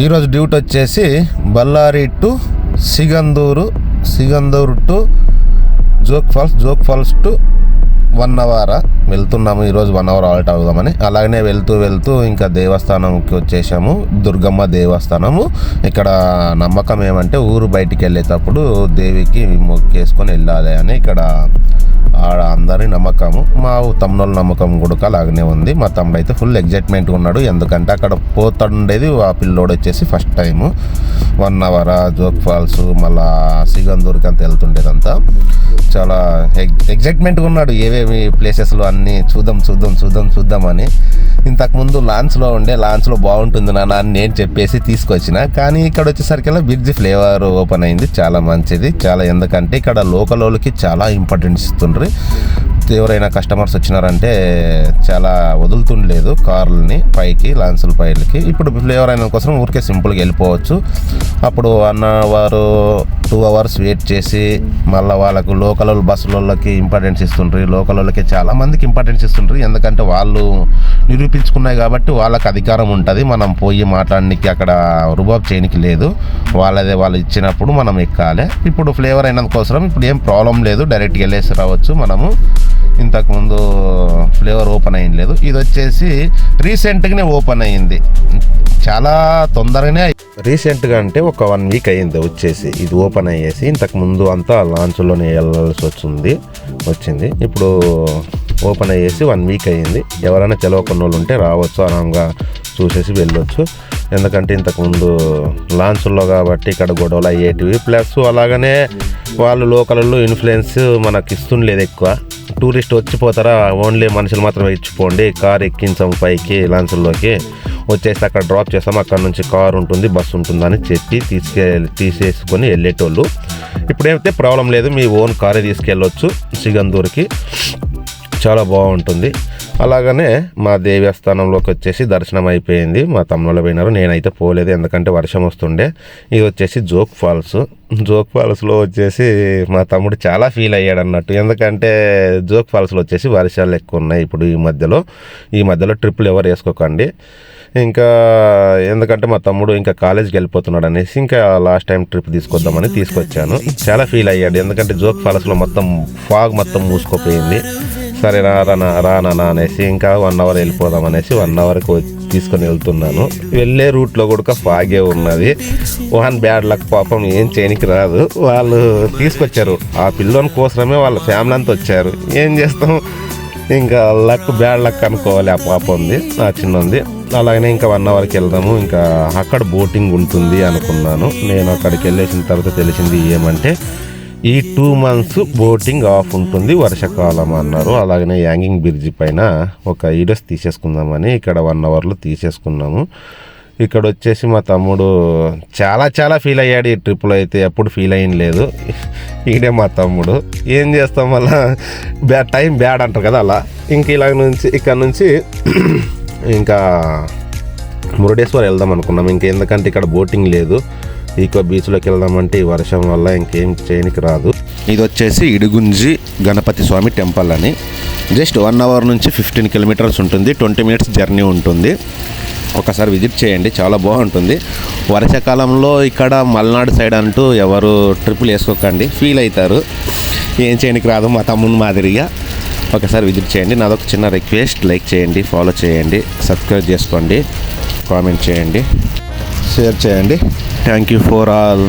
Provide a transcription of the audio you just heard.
ఈరోజు డ్యూటీ వచ్చేసి Ballari to Sigandur to Jog falls to 1 hour వెళ్తున్నాము. ఈరోజు 1 అవర్ ఆల్ట్ అవుదామని. అలాగనే వెళ్తూ ఇంకా దేవస్థానంకి వచ్చేసాము. దుర్గమ్మ దేవస్థానము. ఇక్కడ నమ్మకం ఏమంటే ఊరు బయటికి వెళ్ళేటప్పుడు దేవికి మొక్కేసుకొని వెళ్ళాలి అని ఇక్కడ ఆడ అందరి నమ్మకము. మా తమ్ముళ్ళ నమ్మకం కూడా అలాగనే ఉంది. మా తమ్ముడు అయితే ఫుల్ ఎగ్జైట్మెంట్గా ఉన్నాడు. ఎందుకంటే అక్కడ పోతుండేది ఆ పిల్లోడు వచ్చేసి first time 1 hour Jog falls మళ్ళా సిగందూరుకి అంత వెళ్తుండేదంతా. చాలా ఎగ్జైట్మెంట్గా ఉన్నాడు. ఏవేమి ప్లేసెస్లో అన్నీ చూద్దామని. ఇంతకుముందు లాంచ్లో బాగుంటుంది నాన్న అని నేను చెప్పేసి తీసుకొచ్చిన. కానీ ఇక్కడ వచ్చేసరికి బ్రిడ్జ్ ఫ్లేవర్ ఓపెన్ అయింది. చాలా మంచిది. ఎందుకంటే ఇక్కడ లోకల్ వాళ్ళకి చాలా ఇంపార్టెన్స్ ఇస్తుండ్రు. ఎవరైనా కస్టమర్స్ వచ్చినారంటే చాలా వదులుతుండలేదు కార్లని పైకి, లాంచ్ల పైకి. ఇప్పుడు ఫ్లేవర్ అయిన కోసం ఊరికే సింపుల్గా వెళ్ళిపోవచ్చు. అప్పుడు 1 అవర్ 2 అవర్స్ వెయిట్ చేసి మళ్ళీ వాళ్ళకు లోకల్ బస్సులకి ఇంపార్టెన్స్ ఇస్తుండ్రు. లోకల్ వాళ్ళకి చాలా మందికి ఇంపార్టెన్స్ ఇస్తుండ్రు. ఎందుకంటే వాళ్ళు నిరూపించుకున్నాయి కాబట్టి వాళ్ళకి అధికారం ఉంటుంది. మనం పోయి మాట్లాడడానికి అక్కడ రుబాబ్ చేయనికి లేదు. వాళ్ళు ఇచ్చినప్పుడు మనం ఎక్కాలి. ఇప్పుడు ఫ్లేవర్ అయినందు కోసం ఇప్పుడు ఏం ప్రాబ్లం లేదు. డైరెక్ట్గా వెళ్ళేసి రావచ్చు మనము. ఇంతకుముందు ఫ్లేవర్ ఓపెన్ అయ్యింది లేదు. ఇది వచ్చేసి రీసెంట్గానే ఓపెన్ అయ్యింది. చాలా తొందరగానే రీసెంట్గా అంటే ఒక 1 వీక్ అయ్యింది వచ్చేసి ఇది ఓపెన్ అయ్యేసి. ఇంతకుముందు అంతా లాంచ్లోనే వెళ్ళాల్సి వచ్చింది. ఇప్పుడు ఓపెన్ అయ్యేసి 1 వీక్ అయ్యింది. ఎవరైనా తెలియకున్న వాళ్ళు ఉంటే రావచ్చు, ఆరాంగా చూసేసి వెళ్ళొచ్చు. ఎందుకంటే ఇంతకుముందు లాంచ్లో కాబట్టి ఇక్కడ గొడవలు అయ్యేటివి. ప్లస్ అలాగనే వాళ్ళు లోకల్లో ఇన్ఫ్లుయెన్స్ మనకి ఇస్తుండలేదు ఎక్కువ. టూరిస్ట్ వచ్చిపోతారా, ఓన్లీ మనుషులు మాత్రమే ఇచ్చిపోండి, కార్ ఎక్కించాం పైకి లాంచ్లోకి వచ్చేసి అక్కడ డ్రాప్ చేస్తాం, అక్కడ నుంచి కార్ ఉంటుంది, బస్సు ఉంటుందని చెప్పి తీసేసుకొని వెళ్ళేటోళ్ళు. ఇప్పుడైతే ప్రాబ్లం లేదు. మీ ఓన్ కారే తీసుకెళ్ళొచ్చు సిగందూరుకి. చాలా బాగుంటుంది. అలాగనే మా దేవస్థానంలోకి వచ్చేసి దర్శనం అయిపోయింది. మా తమ్ముళ్ళు పోయినారు, నేనైతే పోలేదు ఎందుకంటే వర్షం వస్తుండే. ఇది వచ్చేసి జోగ్ ఫాల్స్లో వచ్చేసి మా తమ్ముడు చాలా ఫీల్ అయ్యాడు అన్నట్టు. ఎందుకంటే జోగ్ ఫాల్స్లో వచ్చేసి వర్షాలు ఎక్కువ ఉన్నాయి ఇప్పుడు ఈ మధ్యలో ట్రిప్పులు ఎవరు వేసుకోకండి. ఇంకా ఎందుకంటే మా తమ్ముడు ఇంకా కాలేజ్కి వెళ్ళిపోతున్నాడు అనేసి ఇంకా లాస్ట్ టైం ట్రిప్ తీసుకొద్దామని తీసుకొచ్చాను. చాలా ఫీల్ అయ్యాడు ఎందుకంటే జోగ్ ఫాల్స్లో మొత్తం ఫాగ్ మొత్తం మూసుకుపోయింది. సరే రానా అనేసి ఇంకా 1 అవర్ వెళ్ళిపోదాం అనేసి 1 అవర్కి తీసుకొని వెళ్తున్నాను. వెళ్ళే రూట్లో కూడా ఫాగే ఉన్నది. బ్యాడ్ లక్ పాపం ఏం చేయనికి రాదు. వాళ్ళు తీసుకొచ్చారు ఆ పిల్లోని కోసమే వాళ్ళ ఫ్యామిలీ అంతా వచ్చారు. ఏం చేస్తాం, ఇంకా బ్యాడ్ లక్ అనుకోవాలి. ఆ పాప ఉంది, ఆ చిన్న ఉంది. అలాగనే ఇంకా 1 అవర్కి వెళ్దాము. ఇంకా అక్కడ బోటింగ్ ఉంటుంది అనుకున్నాను. నేను అక్కడికి వెళ్ళేసిన తర్వాత తెలిసింది ఏమంటే ఈ 2 months బోటింగ్ ఆఫ్ ఉంటుంది, వర్షాకాలం అన్నారు. అలాగనే యాంగింగ్ బ్రిడ్జి పైన ఒక వీడియోస్ తీసేసుకుందామని ఇక్కడ 1 అవర్లో తీసేసుకున్నాము. ఇక్కడ వచ్చేసి మా తమ్ముడు చాలా ఫీల్ అయ్యాడు. ఈ ట్రిప్లో అయితే ఎప్పుడు ఫీల్ అయ్యింది లేదు. ఈడే మా తమ్ముడు. ఏం చేస్తాం మళ్ళా టైం బ్యాడ్ అంటారు కదా, అలా ఇంక ఇక్కడ నుంచి ఇంకా మురుడేశ్వర్ వెళ్దాం అనుకున్నాం. ఇంకెందుకంటే ఇక్కడ బోటింగ్ లేదు. ఈకో బీచ్లోకి వెళ్దామంటే ఈ వర్షం వల్ల ఇంకేం చేయనికి రాదు. ఇది వచ్చేసి ఇడుగుంజి గణపతి స్వామి టెంపుల్ అని. జస్ట్ 1 అవర్ నుంచి 15 కిలోమీటర్స్ ఉంటుంది. 20 minutes జర్నీ ఉంటుంది. ఒకసారి విజిట్ చేయండి, చాలా బాగుంటుంది. వర్షాకాలంలో ఇక్కడ మలనాడు సైడ్ అంటూ ఎవరు ట్రిప్పులు వేసుకోకండి, ఫీల్ అవుతారు. ఏం చేయనికి రాదు మా తమ్ముని మాదిరిగా. ఒకసారి విజిట్ చేయండి. నాదొక చిన్న రిక్వెస్ట్, లైక్ చేయండి, ఫాలో చేయండి, సబ్స్క్రైబ్ చేసుకోండి, కామెంట్ చేయండి, షేర్ చేయండి. Thank you for all.